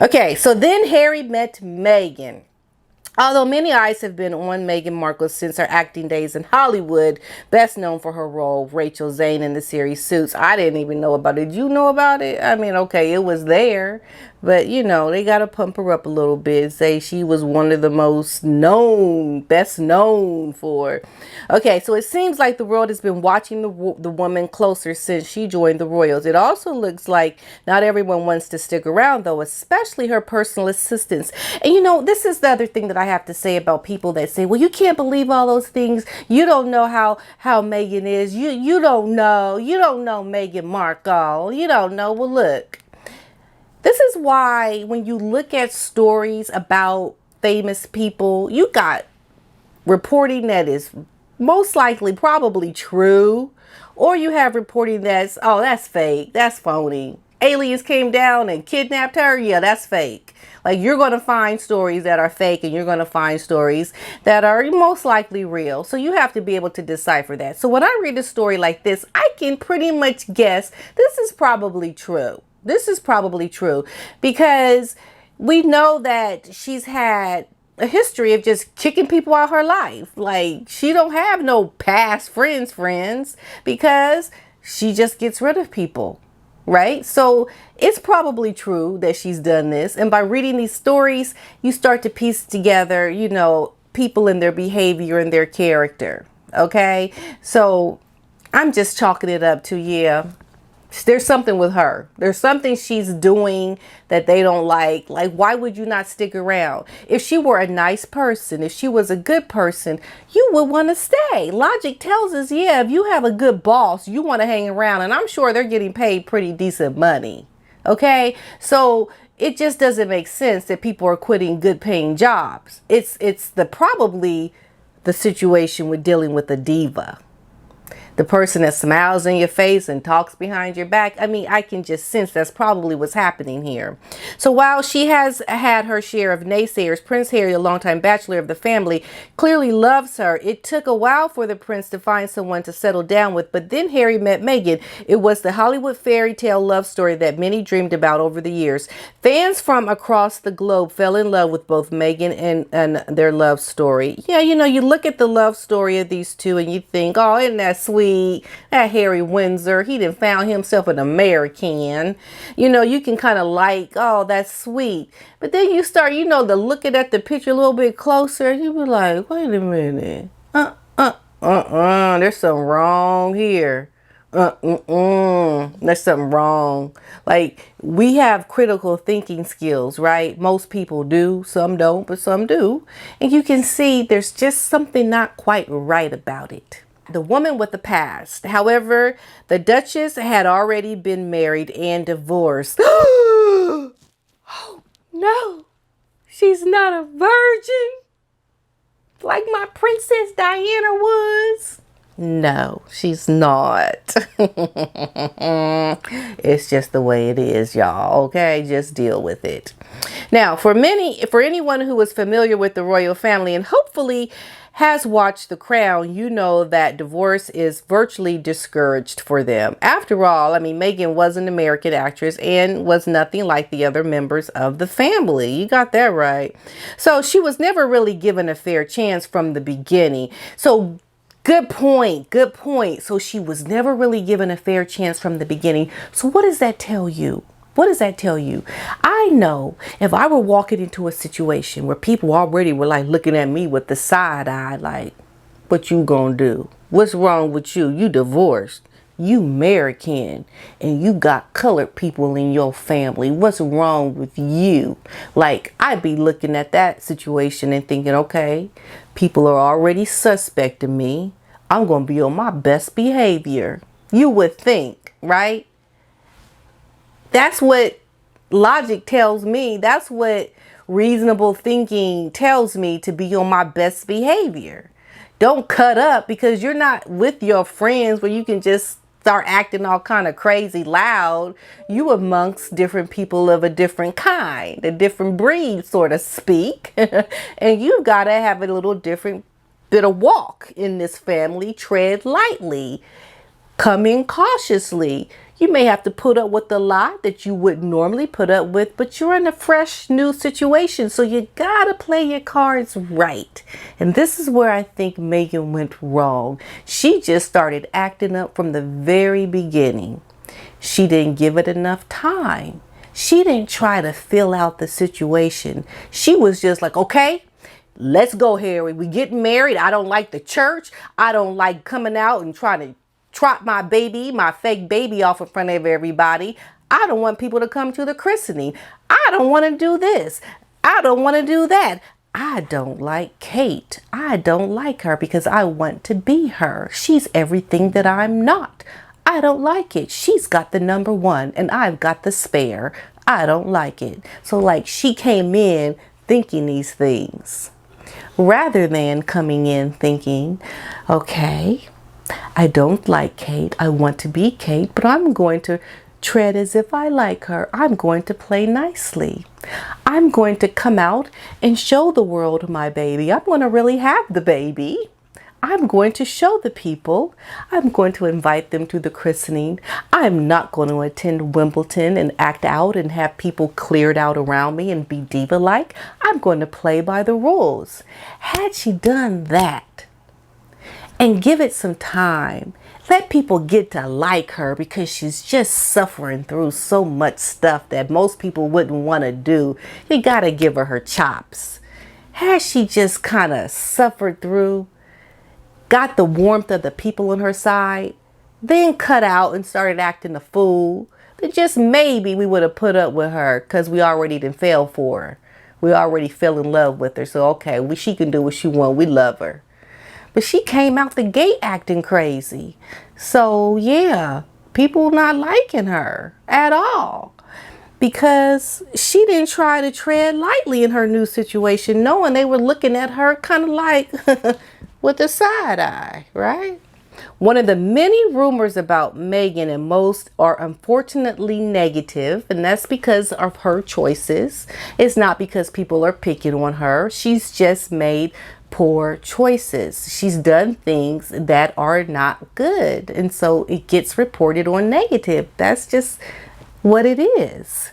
Okay, so then Harry met Meghan. Although many eyes have been on Meghan Markle since her acting days in Hollywood, best known for her role Rachel Zane in the series Suits. I didn't even know about it. Did you know about it? I mean, okay, it was there, but you know, they got to pump her up a little bit. Say she was one of the most known, best known for. Okay, so it seems like the world has been watching the woman closer since she joined the royals. It also looks like not everyone wants to stick around, though, especially her personal assistants. And you know, this is the other thing that I have to say about people that say, well, you can't believe all those things. You don't know how Meghan is. You don't know. You don't know Meghan Markle. You don't know. Well, look, this is why when you look at stories about famous people, you got reporting that is most likely probably true, or you have reporting that's, oh, that's fake, that's phony, aliens came down and kidnapped her, yeah, that's fake. Like, you're going to find stories that are fake, and you're going to find stories that are most likely real. So you have to be able to decipher that. So when I read a story like this, I can pretty much guess this is probably true. This is probably true because we know that she's had a history of just kicking people out her life. Like, she don't have no past friends because she just gets rid of people, right? So it's probably true that she's done this. And by reading these stories, you start to piece together, you know, people and their behavior and their character. Okay. So I'm just chalking it up to, yeah, there's something with her. There's something she's doing that they don't like. Like, why would you not stick around? If she were a nice person, if she was a good person, you would want to stay. Logic tells us, yeah, if you have a good boss, you want to hang around. And I'm sure they're getting paid pretty decent money. Okay? So it just doesn't make sense that people are quitting good paying jobs. It's probably the situation with dealing with a diva. The person that smiles in your face and talks behind your back. I mean, I can just sense that's probably what's happening here. So while she has had her share of naysayers, Prince Harry, a longtime bachelor of the family, clearly loves her. It took a while for the prince to find someone to settle down with, but then Harry met Meghan. It was the Hollywood fairy tale love story that many dreamed about over the years. Fans from across the globe fell in love with both Meghan and their love story. Yeah, you know, you look at the love story of these two and you think, oh, isn't that sweet? That Harry Windsor, he done found himself an American. You know, you can kind of like, oh, that's sweet. But then you start, you know, looking at the picture a little bit closer, you be like, wait a minute. There's something wrong here. There's something wrong. Like, we have critical thinking skills, right? Most people do. Some don't, but some do. And you can see there's just something not quite right about it. The woman with the past. However, the Duchess had already been married and divorced. Oh, no. She's not a virgin like my Princess Diana was. No, she's not. It's just the way it is, y'all. Okay, just deal with it. Now, for anyone who is familiar with the royal family and hopefully has watched The Crown, you know that divorce is virtually discouraged for them. After all, I mean, Meghan was an American actress and was nothing like the other members of the family. You got that right. So she was never really given a fair chance from the beginning. So good point. Good point. So she was never really given a fair chance from the beginning. So what does that tell you? What does that tell you? I know if I were walking into a situation where people already were like looking at me with the side eye, like, what you gonna do? What's wrong with you? You divorced. You American and you got colored people in your family. What's wrong with you? Like, I'd be looking at that situation and thinking, okay, people are already suspecting me. I'm going to be on my best behavior. You would think, right? That's what logic tells me. That's what reasonable thinking tells me, to be on my best behavior. Don't cut up because you're not with your friends where you can just start acting all kind of crazy loud. You amongst different people of a different kind, a different breed, so to speak. And you've got to have a little different bit of walk in this family. Tread lightly. Come in cautiously. You may have to put up with a lot that you wouldn't normally put up with, but you're in a fresh new situation. So you gotta play your cards right. And this is where I think Meghan went wrong. She just started acting up from the very beginning. She didn't give it enough time. She didn't try to fill out the situation. She was just like, okay, let's go, Harry. We get married. I don't like the church. I don't like coming out and trying to trot my baby, my fake baby off in front of everybody. I don't want people to come to the christening. I don't want to do this. I don't want to do that. I don't like Kate. I don't like her because I want to be her. She's everything that I'm not. I don't like it. She's got the number one and I've got the spare. I don't like it. So like she came in thinking these things rather than coming in thinking, okay, I don't like Kate. I want to be Kate, but I'm going to tread as if I like her. I'm going to play nicely. I'm going to come out and show the world my baby. I'm going to really have the baby. I'm going to show the people. I'm going to invite them to the christening. I'm not going to attend Wimbledon and act out and have people cleared out around me and be diva-like. I'm going to play by the rules. Had she done that and give it some time, let people get to like her because she's just suffering through so much stuff that most people wouldn't want to do. You got to give her chops. Had she just kind of suffered through, got the warmth of the people on her side, then cut out and started acting a fool, then just maybe we would have put up with her because we already done fell for her. We already fell in love with her. So, okay, she can do what she want. We love her. But she came out the gate acting crazy. So, yeah, people not liking her at all because she didn't try to tread lightly in her new situation, knowing they were looking at her kind of like with a side eye, right? One of the many rumors about Meghan, and most are unfortunately negative, and that's because of her choices. It's not because people are picking on her. She's just made poor choices. She's done things that are not good, and so it gets reported on negative. That's just what it is.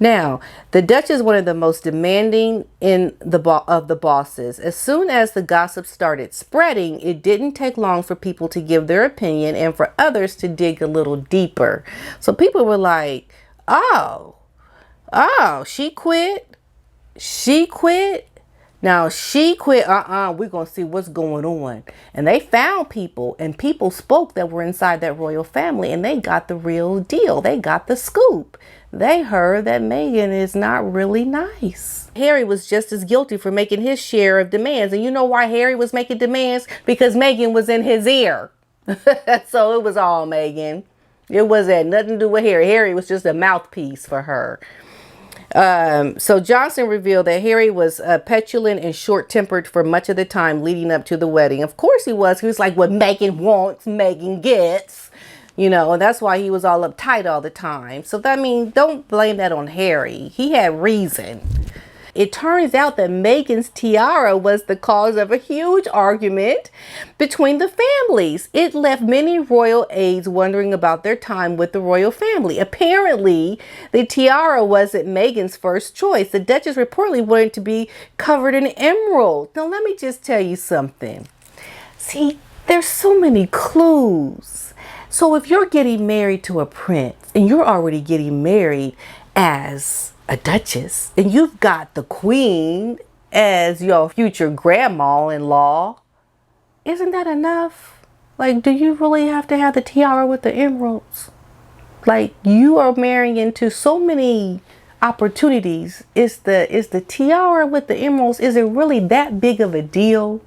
Now, the Dutch is one of the most demanding of the bosses. As soon as the gossip started spreading, it didn't take long for people to give their opinion and for others to dig a little deeper. So people were like, oh, she quit. She quit. Now she quit. We're going to see what's going on. And they found people, and people spoke that were inside that royal family, and they got the real deal. They got the scoop. They heard that Meghan is not really nice. Harry was just as guilty for making his share of demands. And you know why Harry was making demands? Because Meghan was in his ear. So it was all Meghan. It had nothing to do with Harry. Harry was just a mouthpiece for her. So Johnson revealed that Harry was petulant and short-tempered for much of the time leading up to the wedding. Of course he was. He was like, what Meghan wants, Meghan gets. You know, and that's why he was all uptight all the time. So, don't blame that on Harry. He had reason. It turns out that Meghan's tiara was the cause of a huge argument between the families. It left many royal aides wondering about their time with the royal family. Apparently, the tiara wasn't Meghan's first choice. The Duchess reportedly wanted to be covered in emerald. Now, let me just tell you something. See, there's so many clues. So if you're getting married to a prince and you're already getting married as a duchess and you've got the queen as your future grandma-in-law, isn't that enough? Like, do you really have to have the tiara with the emeralds? Like, you are marrying into so many opportunities. Is the tiara with the emeralds, is it really that big of a deal?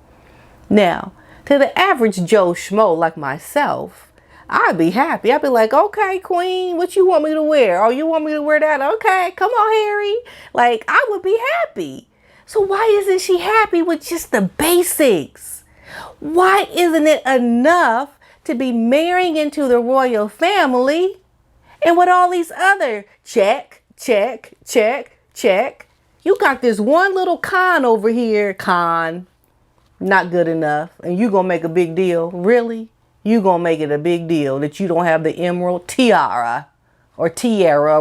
Now, to the average Joe Schmo like myself, I'd be happy. I'd be like, okay, queen, what you want me to wear? Oh, you want me to wear that? Okay, come on, Harry. Like, I would be happy. So why isn't she happy with just the basics? Why isn't it enough to be marrying into the royal family and with all these other check, check, check, check? You got this one little con over here, not good enough, and you gonna make a big deal? Really? you gonna make it a big deal that you don't have the emerald tiara or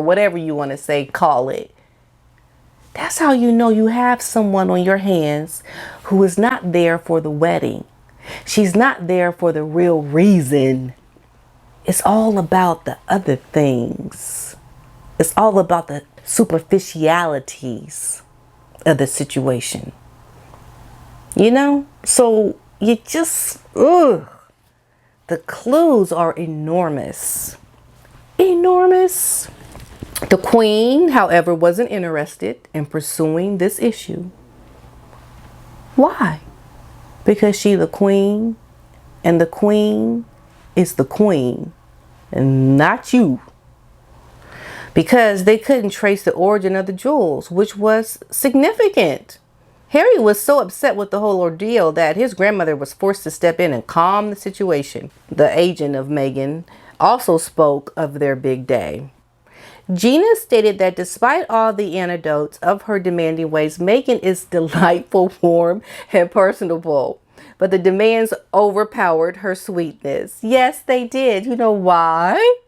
whatever you want to say, call it. That's how you know you have someone on your hands who is not there for the wedding. She's not there for the real reason. It's all about the other things. It's all about the superficialities of the situation. You know? So you just, ugh. The clues are enormous. Enormous. The queen, however, wasn't interested in pursuing this issue. Why? Because she's the queen, and the queen is the queen, and not you. Because they couldn't trace the origin of the jewels, which was significant. Harry was so upset with the whole ordeal that his grandmother was forced to step in and calm the situation. The agent of Meghan also spoke of their big day. Gina stated that despite all the anecdotes of her demanding ways, Meghan is delightful, warm, and personable. But the demands overpowered her sweetness. Yes, they did. You know why?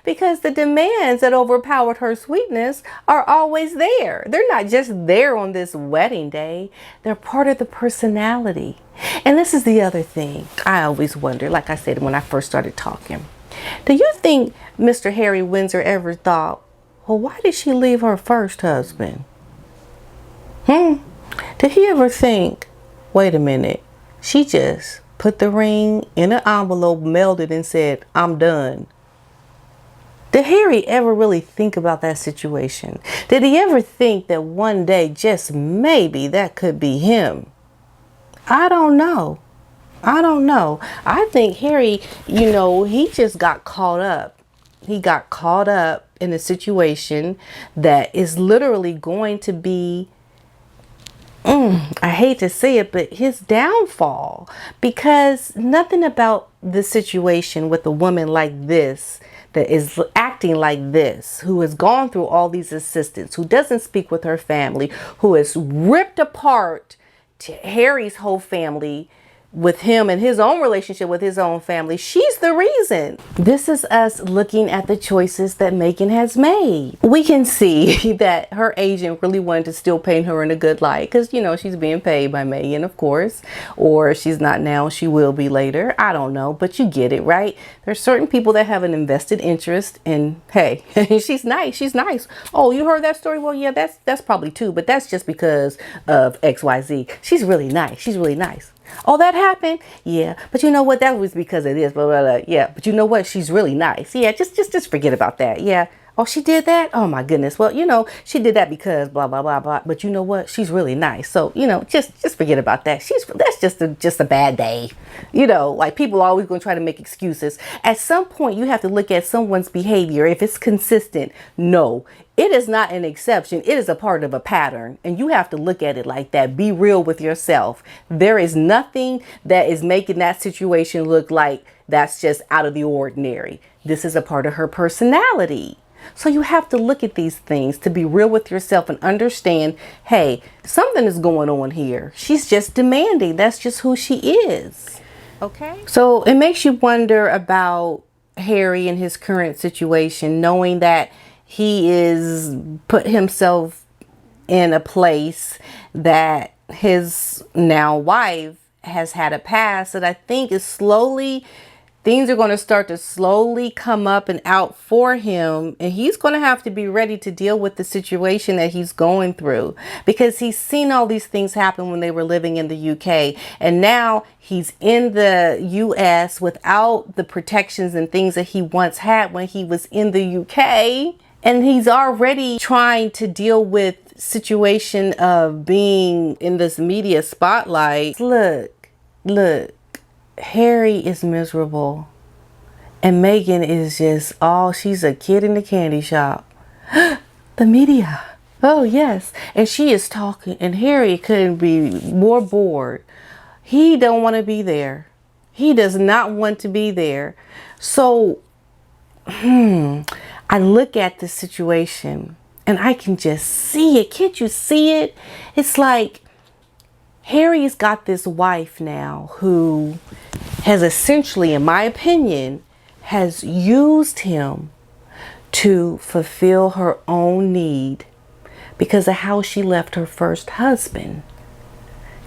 Because the demands that overpowered her sweetness are always there. They're not just there on this wedding day. They're part of the personality. And this is the other thing I always wonder, like I said when I first started talking. Do you think Mr. Harry Windsor ever thought, well, why did she leave her first husband? Did he ever think, wait a minute, she just put the ring in an envelope, mailed it, and said, I'm done? Did Harry ever really think about that situation? Did he ever think that one day, just maybe, that could be him? I don't know. I don't know. I think Harry, he just got caught up. He got caught up in a situation that is literally going to be, I hate to say it, but his downfall. Because nothing about the situation with a woman like this, that is acting like this, who has gone through all these assistants, who doesn't speak with her family, who has ripped apart Harry's whole family with him and his own relationship with his own family. She's the reason. This is us looking at the choices that Meghan has made. We can see that her agent really wanted to still paint her in a good light because, she's being paid by Meghan, of course, or she's not now, she will be later. I don't know, but you get it, right? There's certain people that have an invested interest in, hey, she's nice. She's nice. Oh, you heard that story? Well, yeah, that's probably true, but that's just because of XYZ. She's really nice. She's really nice. Oh, that happened? Yeah. But you know what? That was because of this. Blah, blah, blah. Yeah. But you know what? She's really nice. Yeah. Just forget about that. Yeah. Oh, she did that? Oh, my goodness. Well, she did that because blah, blah, blah, blah. But you know what? She's really nice. So, just forget about that. That's just a bad day. Like people are always going to try to make excuses. At some point, you have to look at someone's behavior. If it's consistent, no. It is not an exception. It is a part of a pattern. And you have to look at it like that. Be real with yourself. There is nothing that is making that situation look like that's just out of the ordinary. This is a part of her personality. So you have to look at these things to be real with yourself and understand, hey, something is going on here. She's just demanding. That's just who she is. Okay. So it makes you wonder about Harry and his current situation, knowing that he is put himself in a place that his now wife has had a past that I think is things are going to start to slowly come up and out for him. And he's going to have to be ready to deal with the situation that he's going through because he's seen all these things happen when they were living in the UK. And now he's in the US without the protections and things that he once had when he was in the UK. And he's already trying to deal with situation of being in this media spotlight. Look, Harry is miserable. And Meghan is just, she's a kid in the candy shop. The media. Oh, yes. And she is talking. And Harry couldn't be more bored. He don't want to be there. He does not want to be there. So, I look at the situation and I can just see it. Can't you see it? It's like Harry's got this wife now who has essentially, in my opinion, has used him to fulfill her own need because of how she left her first husband.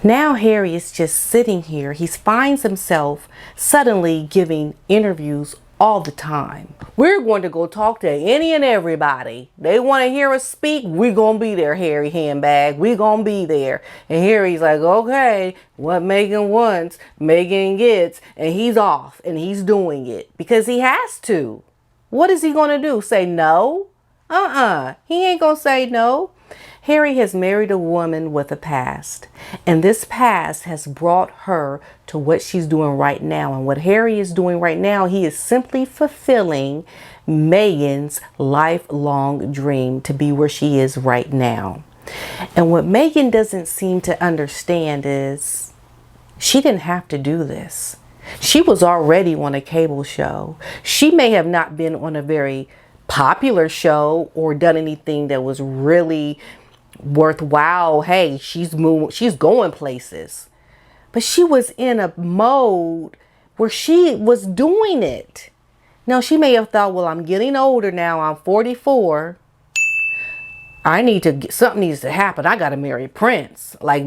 Now Harry is just sitting here. He finds himself suddenly giving interviews all the time. We're going to go talk to any and everybody. They want to hear us speak. We're going to be there, Harry Handbag. We're going to be there. And Harry's like, okay, what Meghan wants, Meghan gets. And he's off and he's doing it because he has to. What is he going to do? Say no? He ain't going to say no. Harry has married a woman with a past, and this past has brought her to what she's doing right now. And what Harry is doing right now, he is simply fulfilling Meghan's lifelong dream to be where she is right now. And what Meghan doesn't seem to understand is she didn't have to do this. She was already on a cable show. She may have not been on a very popular show or done anything that was really worthwhile. Hey, she's going places, but she was in a mode where she was doing it. Now she may have thought, well, I'm getting older now, I'm 44, I need to get, something needs to happen, I gotta marry Prince, like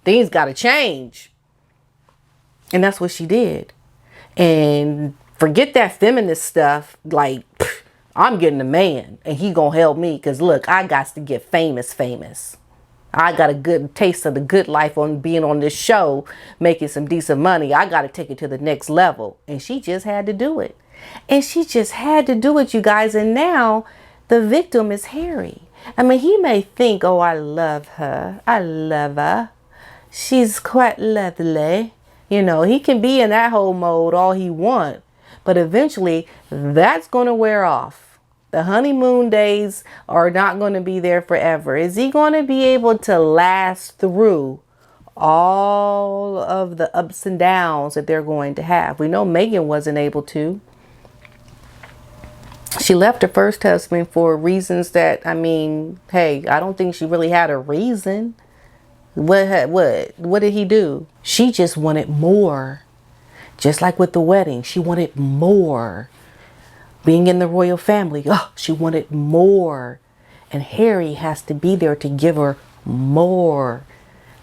things gotta change. And that's what she did. And forget that feminist stuff, like I'm getting a man and he gonna help me because look, I got to get famous. I got a good taste of the good life on being on this show, making some decent money. I got to take it to the next level. And she just had to do it. And she just had to do it, you guys. And now the victim is Harry. I mean, he may think, oh, I love her. I love her. She's quite lovely. You know, he can be in that whole mode all he wants. But eventually, that's going to wear off. The honeymoon days are not going to be there forever. Is he going to be able to last through all of the ups and downs that they're going to have? We know Meghan wasn't able to. She left her first husband for reasons that, I mean, hey, I don't think she really had a reason. What did he do? She just wanted more. Just like with the wedding, she wanted more. Being in the royal family, she wanted more. And Harry has to be there to give her more.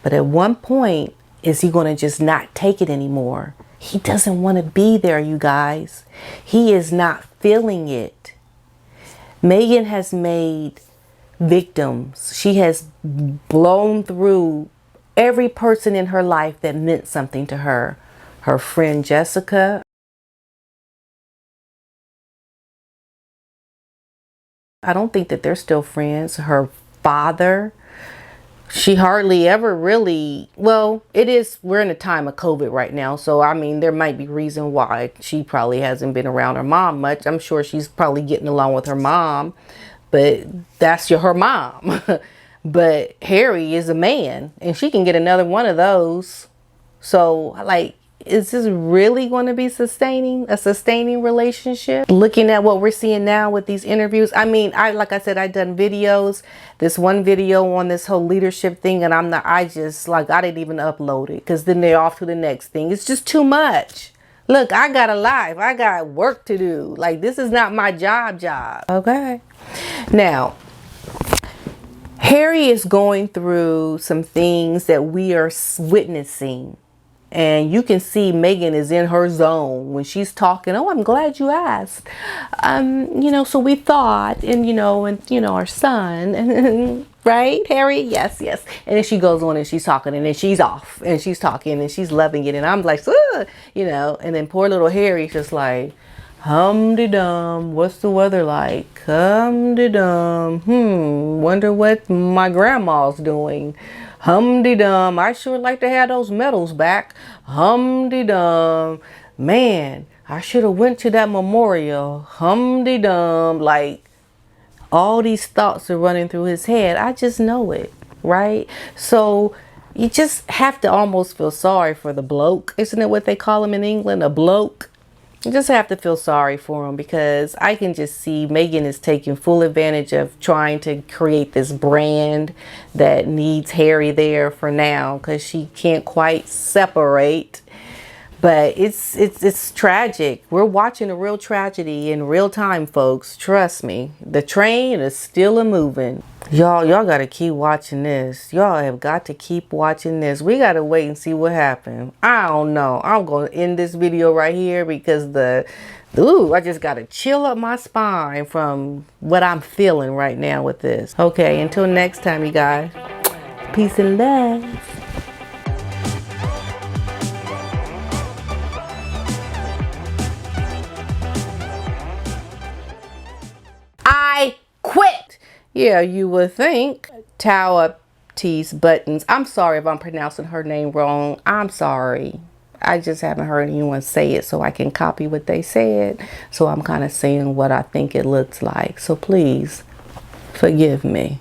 But at one point, is he going to just not take it anymore? He doesn't want to be there, you guys. He is not feeling it. Meghan has made victims. She has blown through every person in her life that meant something to her. Her friend Jessica. I don't think that they're still friends. Her father. She hardly ever really, well, we're in a time of COVID right now. So, I mean, there might be reason why she probably hasn't been around her mom much. I'm sure she's probably getting along with her mom, but that's her mom. But Harry is a man and she can get another one of those. So, like, is this really going to be a sustaining relationship? Looking at what we're seeing now with these interviews. I mean, like I said, I've done videos, this one video on this whole leadership thing, and I didn't even upload it because then they're off to the next thing. It's just too much. Look, I got a life. I got work to do. Like, this is not my job. Okay. Now, Harry is going through some things that we are witnessing. And you can see Meghan is in her zone when she's talking. Oh, I'm glad you asked. So we thought, and our son, right, Harry? Yes. And then she goes on and she's talking, and then she's off and she's talking and she's loving it. And I'm like, and then poor little Harry's just like, hum-de-dum, what's the weather like? Hum-de-dum, wonder what my grandma's doing. Hum-de-dum, I sure like to have those medals back. Hum-de-dum, man, I should have went to that memorial. Hum-de-dum, like all these thoughts are running through his head. I just know it, right? So you just have to almost feel sorry for the bloke. Isn't it what they call him in England, a bloke? You just have to feel sorry for him because I can just see Meghan is taking full advantage of trying to create this brand that needs Harry there for now because she can't quite separate. But it's tragic. We're watching a real tragedy in real time, folks. Trust me. The train is still a moving. Y'all gotta keep watching this. Y'all have got to keep watching this. We gotta wait and see what happens. I don't know. I'm gonna end this video right here because I just gotta chill up my spine from what I'm feeling right now with this. Okay, until next time, you guys. Peace and love. I quit. Yeah, you would think. Tau T's buttons. I'm sorry if I'm pronouncing her name wrong. I'm sorry. I just haven't heard anyone say it, so I can copy what they said. So I'm kind of saying what I think it looks like. So please forgive me.